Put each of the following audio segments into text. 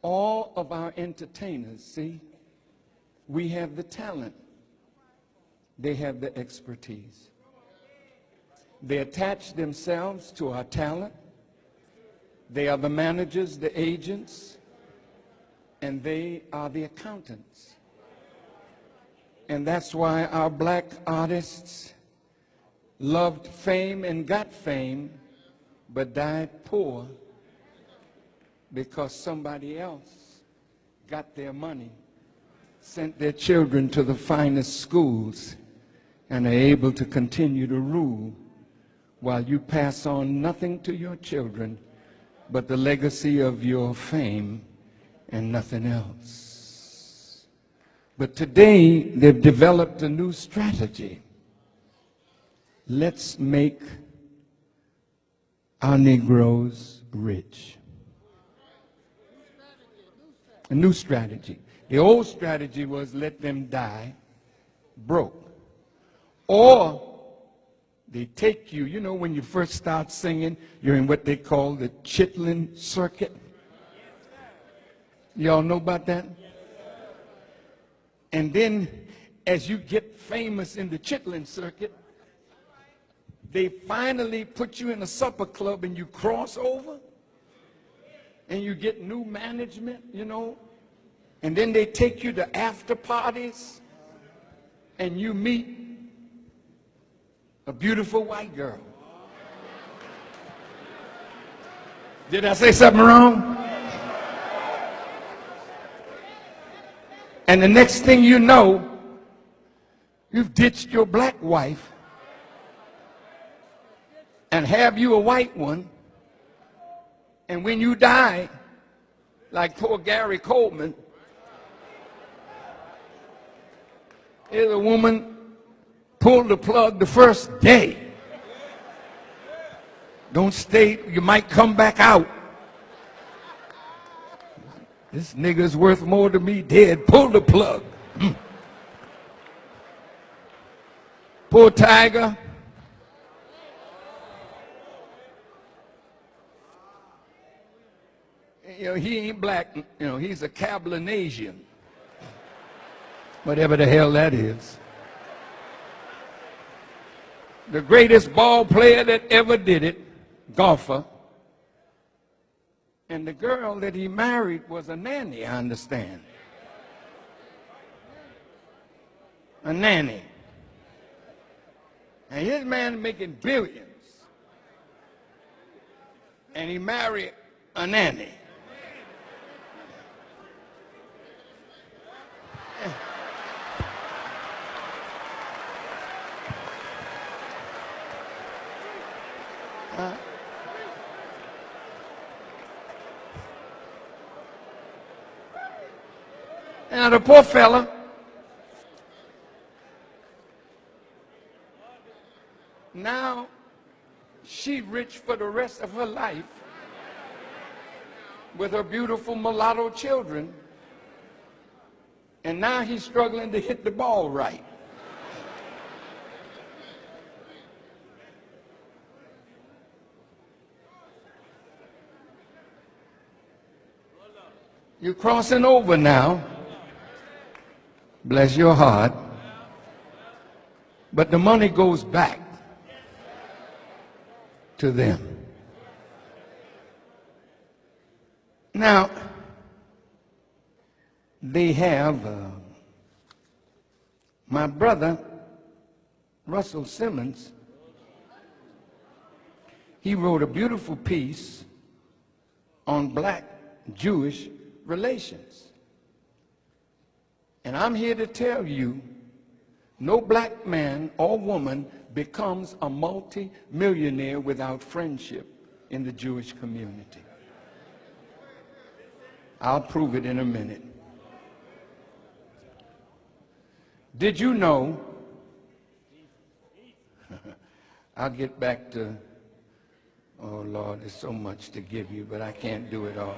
all of our entertainers, see, we have the talent. They have the expertise. They attach themselves to our talent. They are the managers, the agents, and they are the accountants. And that's why our black artists loved fame and got fame, but died poor because somebody else got their money, sent their children to the finest schools, and are able to continue to rule while you pass on nothing to your children but the legacy of your fame and nothing else. But today, they've developed a new strategy. Let's make our Negroes rich. A new strategy. The old strategy was let them die broke. Or they take you, you know, when you first start singing, you're in what they call the chitlin circuit. Y'all know about that? And then as you get famous in the chitlin circuit, they finally put you in a supper club and you cross over and you get new management, you know, and then they take you to after parties and you meet a beautiful white girl. Did I say something wrong? And the next thing you know, you've ditched your black wife and have you a white one. And when you die, like poor Gary Coleman, here's a woman pulled the plug the first day. Don't stay, you might come back out. This nigga's worth more to me dead. Pull the plug. Poor Tiger. You know, he ain't black, you know, he's a Cablinasian. Whatever the hell that is. The greatest ball player that ever did it, golfer. And the girl that he married was a nanny, I understand. A nanny. And his man making billions. And he married a nanny. Now the poor fella, now she rich for the rest of her life with her beautiful mulatto children, and now he's struggling to hit the ball right. You're crossing over now. Bless your heart. But the money goes back to them. Now, they have my brother, Russell Simmons. He wrote a beautiful piece on black-Jewish relations. And I'm here to tell you, no black man or woman becomes a multi-millionaire without friendship in the Jewish community. I'll prove it in a minute. Did you know, I'll get back to, oh Lord, there's so much to give you, but I can't do it all.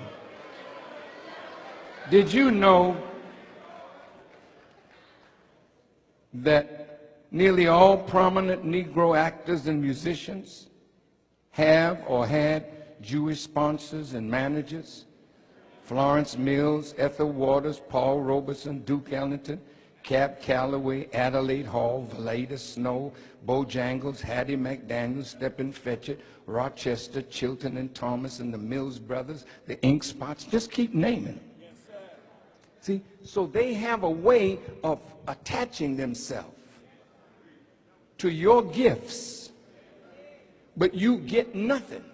Did you know that nearly all prominent Negro actors and musicians have or had Jewish sponsors and managers Florence Mills, Ethel Waters, Paul Robeson, Duke Ellington, Cab Calloway, Adelaide Hall, Valeda Snow, Bojangles, Hattie McDaniel, Stephen Fetchit, Rochester, Chilton and Thomas, and the Mills Brothers, the Ink Spots. Just keep naming them. Yes, sir. See, so they have a way of attaching themselves to your gifts, but you get nothing.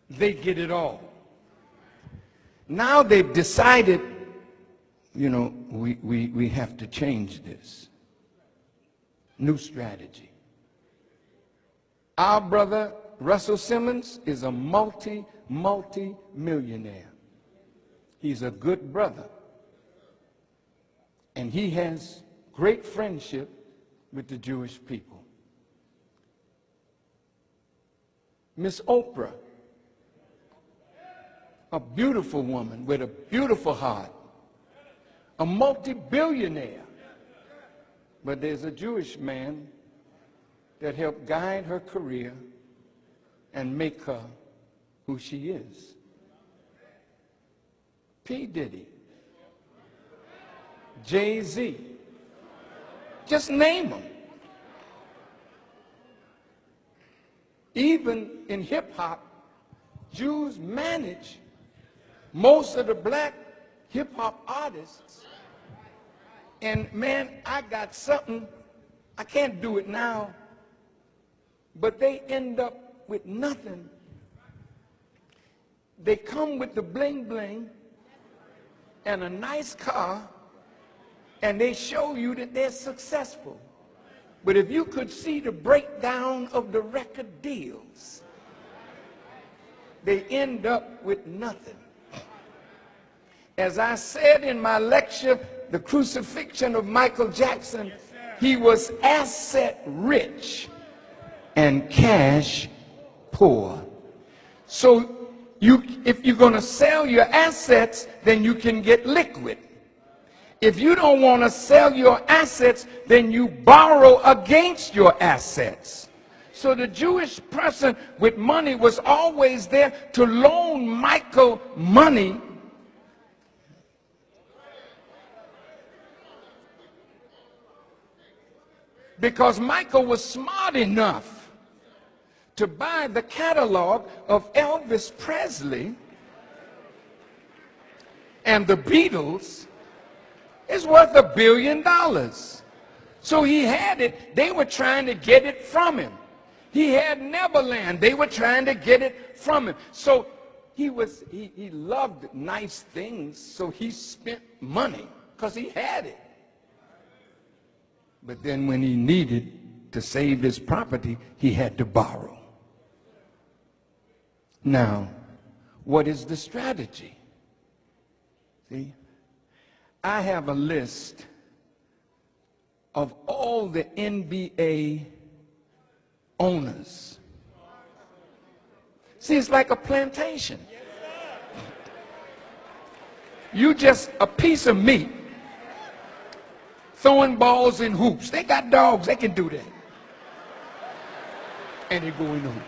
They get it all. Now they've decided, you know, we have to change this. New strategy. Our brother Russell Simmons is a multi-millionaire. He's a good brother. And he has great friendship with the Jewish people. Miss Oprah, a beautiful woman with a beautiful heart, a multi-billionaire. But there's a Jewish man that helped guide her career and make her who she is. P. Diddy, Jay-Z, just name them. Even in hip-hop, Jews manage most of the black hip-hop artists. And man, I got something, I can't do it now, but they end up with nothing. They come with the bling bling and a nice car, and they show you that they're successful. But if you could see the breakdown of the record deals, they end up with nothing. As I said in my lecture, The Crucifixion of Michael Jackson, he was asset rich and cash poor. So if you're going to sell your assets, then you can get liquid. If you don't want to sell your assets, then you borrow against your assets. So the Jewish person with money was always there to loan Michael money because Michael was smart enough to buy the catalog of Elvis Presley and the Beatles. Is worth $1 billion. So he had it. They were trying to get it from him. He had Neverland. They were trying to get it from him. So he loved nice things, so he spent money because he had it. But then when he needed to save his property, he had to borrow. Now, what is the strategy? See? I have a list of all the NBA owners. See, it's like a plantation. You just a piece of meat throwing balls in hoops. They got dogs, they can do that. And they go in the hoop.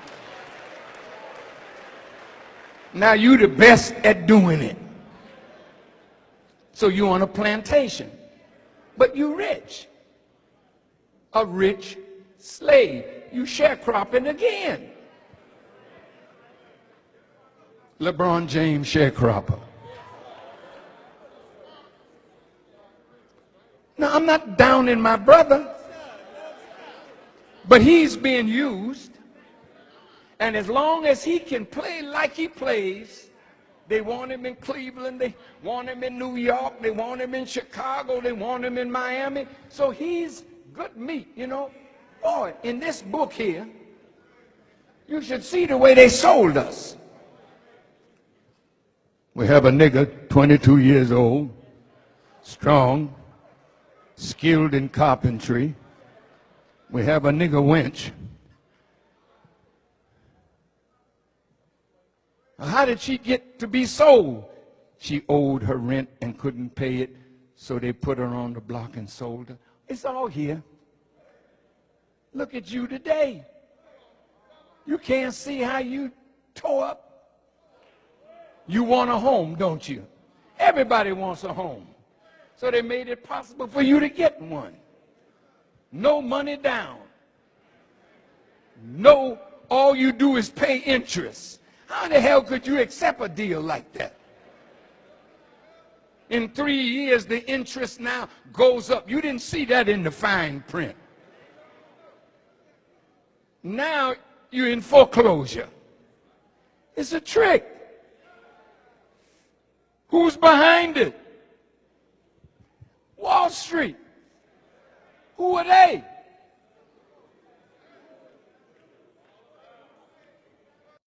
Now you the best at doing it. So you on a plantation, but you rich, a rich slave. You sharecropping again. LeBron James sharecropper. Now I'm not downing my brother, but he's being used, and as long as he can play like he plays, they want him in Cleveland, they want him in New York, they want him in Chicago, they want him in Miami. So he's good meat, you know. Boy, in this book here, you should see the way they sold us. We have a nigger, 22 years old, strong, skilled in carpentry. We have a nigger wench. How did she get to be sold? She owed her rent and couldn't pay it, so they put her on the block and sold her. It's all here. Look at you today. You can't see how you tore up. You want a home, don't you? Everybody wants a home. So they made it possible for you to get one. No money down. No, all you do is pay interest. How the hell could you accept a deal like that? In 3 years, the interest now goes up. You didn't see that in the fine print. Now you're in foreclosure. It's a trick. Who's behind it? Wall Street. Who are they?